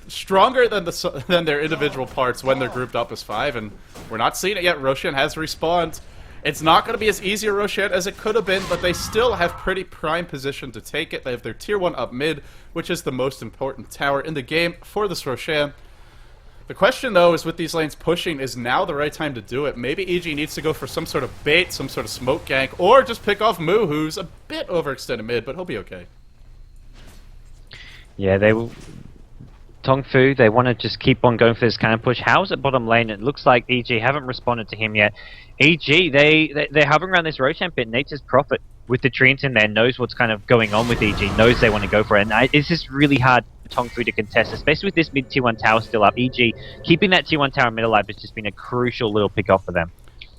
S5: stronger than their individual parts when they're grouped up as 5, and we're not seeing it yet. Roshan has respawned. It's not going to be as easy a Roshan as it could have been, but they still have pretty prime position to take it. They have their tier 1 up mid, which is the most important tower in the game for this Roshan. The question, though, is with these lanes pushing, is now the right time to do it? Maybe EG needs to go for some sort of bait, some sort of smoke gank, or just pick off Mu, who's a bit overextended mid, but he'll be okay.
S6: Yeah, they will. Tongfu, they want to just keep on going for this cannon push. How's at bottom lane? It looks like EG haven't responded to him yet. EG, they're hovering around this Roshan pit. Nature's Prophet with the treants in there knows what's kind of going on with EG, knows they want to go for it. And it's just really hard for Tongfu to contest, especially with this mid tier 1 tower still up. EG, keeping that tier 1 tower mid alive has just been a crucial little pick off for them.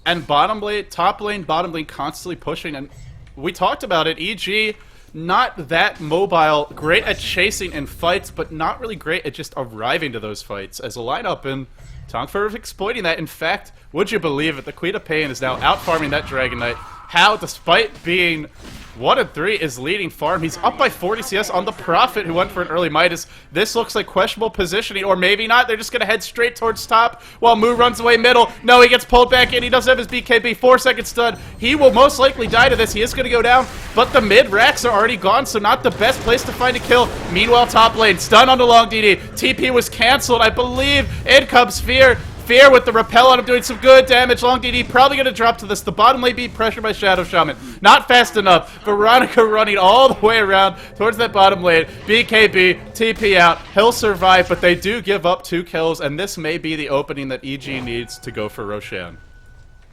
S5: And bottom lane, top lane, bottom lane constantly pushing. And we talked about it, EG... not that mobile, great at chasing in fights, but not really great at just arriving to those fights as a lineup, and Tongfu is exploiting that. In fact, would you believe it, the Queen of Pain is now out-farming that Dragon Knight. How, despite being 1-3, is leading farm. He's up by 40 CS on the Prophet, who went for an early Midas. This looks like questionable positioning, or maybe not. They're just going to head straight towards top while Mu runs away middle. No, he gets pulled back in. He doesn't have his BKB. 4-second stun. He will most likely die to this. He is going to go down, but the mid-racks are already gone, so not the best place to find a kill. Meanwhile, top lane, stun on the longdd. TP was canceled, I believe. In comes Fear. Fear with the repel on him doing some good damage. longdd probably going to drop to this. The bottom lane being pressured by Shadow Shaman. Not fast enough. Veronica running all the way around towards that bottom lane. BKB, TP out. He'll survive, but they do give up 2 kills, and this may be the opening that EG needs to go for Roshan.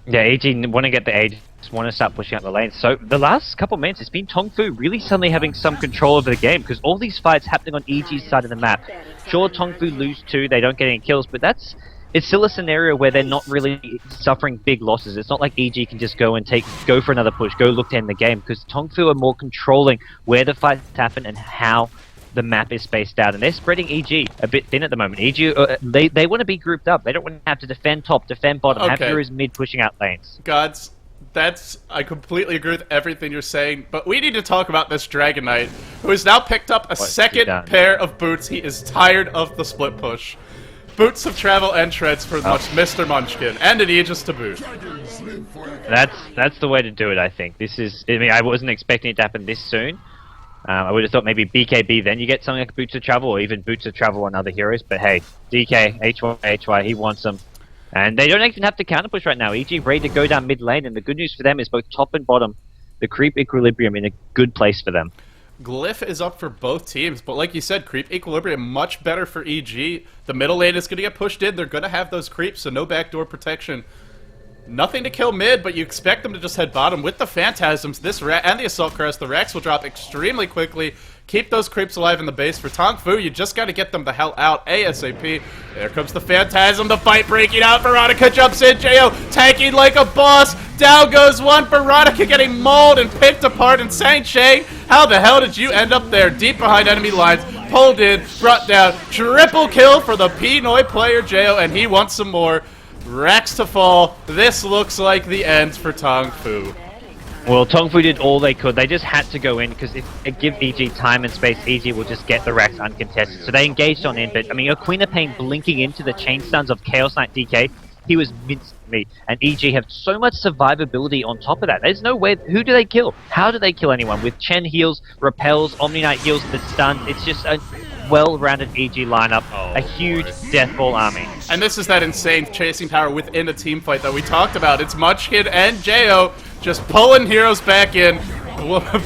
S6: Yeah, EG want to get the age, want to start pushing out the lanes. So the last couple of minutes, it's been Tongfu really suddenly having some control over the game, because all these fights happening on EG's side of the map. Sure, Tongfu lose 2, they don't get any kills, but it's still a scenario where they're not really suffering big losses. It's not like EG can just go for another push, go look to end the game, because Tongfu are more controlling where the fights happen and how the map is spaced out, and they're spreading EG a bit thin at the moment. EG, they want to be grouped up. They don't want to have to defend top, defend bottom, have heroes mid pushing out lanes.
S5: Gods, I completely agree with everything you're saying, but we need to talk about this Dragon Knight, who has now picked up a second pair of boots. He is tired of the split push. Boots of travel and treads for Mr. Munchkin, and an Aegis to boot.
S6: That's the way to do it, I think. I wasn't expecting it to happen this soon. I would have thought maybe BKB, then you get something like Boots of Travel, or even Boots of Travel on other heroes, but hey, DK, HY, he wants them. And they don't even have to counter push right now. EG ready to go down mid lane, and the good news for them is both top and bottom, the creep equilibrium in a good place for them.
S5: Glyph is up for both teams, but like you said, creep equilibrium much better for EG. The middle lane is going to get pushed in. They're going to have those creeps, so no backdoor protection. Nothing to kill mid, but you expect them to just head bottom with the Phantasms. This and the Assault Crest, the racks will drop extremely quickly. Keep those creeps alive in the base. For Tongfu, you just got to get them the hell out ASAP. There comes the Phantasm, the fight breaking out. Veronica jumps in, Jeyo tanking like a boss. Down goes one. Veronica getting mauled and picked apart. And sansheng, how the hell did you end up there? Deep behind enemy lines, pulled in, brought down. Triple kill for the Pinoy player, Jeyo, and he wants some more. Racks to fall. This looks like the end for Tongfu.
S6: Well, Tongfu did all they could. They just had to go in, because if they give EG time and space, EG will just get the racks uncontested. So they engaged on in, but I mean, a Queen of Pain blinking into the chain stuns of Chaos Knight DK, he was minced meat. And EG have so much survivability on top of that. There's no way. Who do they kill? How do they kill anyone? With Chen heals, repels, Omni Knight heals, the stun. It's just a well-rounded EG lineup, a huge deathball army.
S5: And this is that insane chasing power within a team fight that we talked about. It's Munchkin and Jeyo just pulling heroes back in,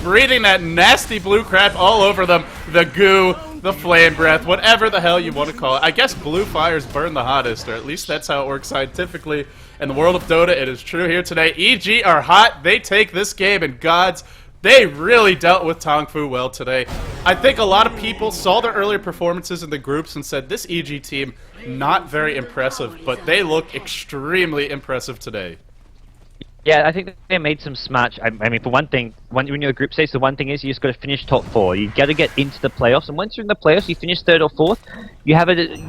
S5: breathing that nasty blue crap all over them. The goo, the flame breath, whatever the hell you want to call it. I guess blue fires burn the hottest, or at least that's how it works scientifically. In the world of Dota, it is true here today. EG are hot. They take this game, and gods, they really dealt with Tongfu well today. I think a lot of people saw their earlier performances in the groups and said, this EG team, not very impressive, but they look extremely impressive today.
S6: Yeah, I think they made some smart. I mean, for one thing, when you're in a group stage, the one thing is you just got to finish top 4. You got to get into the playoffs, and once you're in the playoffs, you finish 3rd or 4th. You have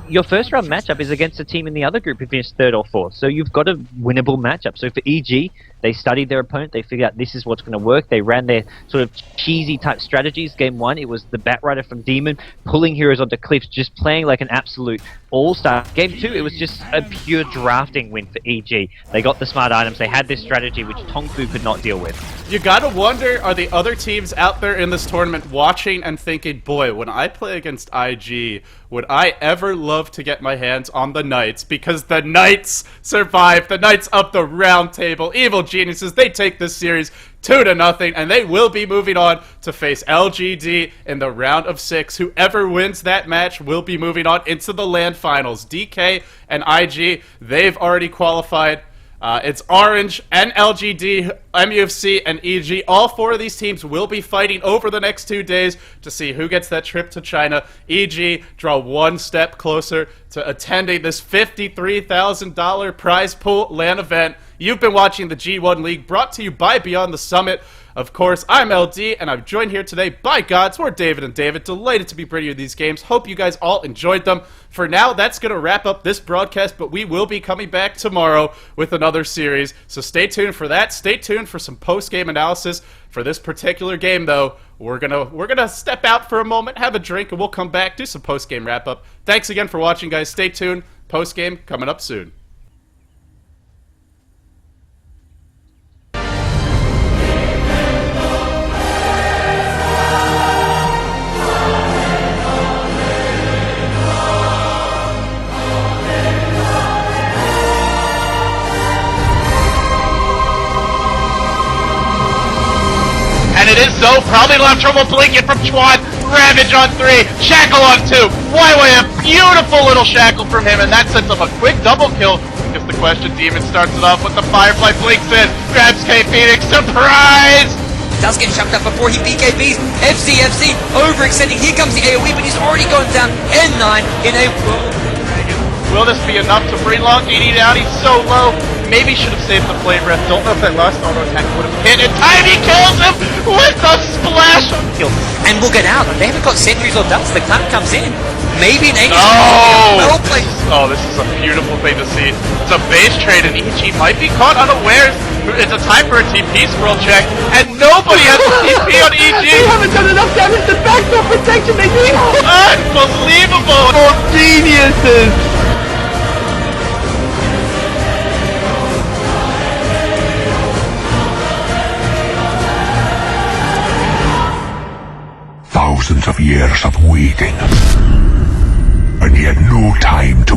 S6: your first round matchup is against a team in the other group who finished 3rd or 4th. So you've got a winnable matchup. So for EG, they studied their opponent. They figured out this is what's going to work. They ran their sort of cheesy type strategies. Game 1, it was the Batrider from Demon pulling heroes onto cliffs, just playing like an absolute all-star. Game 2, it was just a pure drafting win for EG. They got the smart items. They had this strategy which Tongfu could not deal with.
S5: You gotta wonder, are the other teams out there in this tournament watching and thinking, boy, when I play against IG, would I ever love to get my hands on the Knights? Because the Knights survive. The Knights up the round table. Evil geniuses, they take this series 2-0, and they will be moving on to face ldD in the round of 6. Whoever wins that match will be moving on into the LAN finals. DK and IG, they've already qualified. It's Orange and ldD, MUFC, and EG. All 4 of these teams will be fighting over the next 2 days to see who gets that trip to China. EG draw 1 step closer to attending this $53,000 prize pool LAN event. You've been watching the G1 League, brought to you by Beyond the Summit. Of course, I'm LD, and I'm joined here today by GoDz. We're David and David. Delighted to be bringing you these games. Hope you guys all enjoyed them. For now, that's going to wrap up this broadcast, but we will be coming back tomorrow with another series. So stay tuned for that. Stay tuned for some post-game analysis. For this particular game, though, we're gonna step out for a moment, have a drink, and we'll come back, do some post-game wrap-up. Thanks again for watching, guys. Stay tuned. Post-game coming up soon.
S1: And it is so, probably don't have trouble blinking from Chuan. Ravage on 3, Shackle on 2. Why, a beautiful little Shackle from him, and that sets up a quick double kill. Gets the question, Demon starts it off with the Firefly, blinks in, grabs K Phoenix, surprise!
S2: Does get chucked up before he BKBs. FC overextending. Here comes the AoE, but he's already gone down. N9 in a
S1: Will this be enough to bring longdd down? He's so low. Maybe should have saved the flame breath. Don't know if that last auto attack would have hit in time. He kills him with the splash on kill.
S2: and we'll get out. They haven't got sentries or dust. The cloud comes in. Maybe an Aegis.
S1: Oh! This is a beautiful thing to see. It's a base trade, and EG might be caught unawares. It's a time for a TP scroll check, and nobody has a TP on EG.
S3: They haven't done enough damage to backdoor protection. They need
S1: Unbelievable!
S3: more geniuses.
S4: Thousands of years of waiting, and yet no time to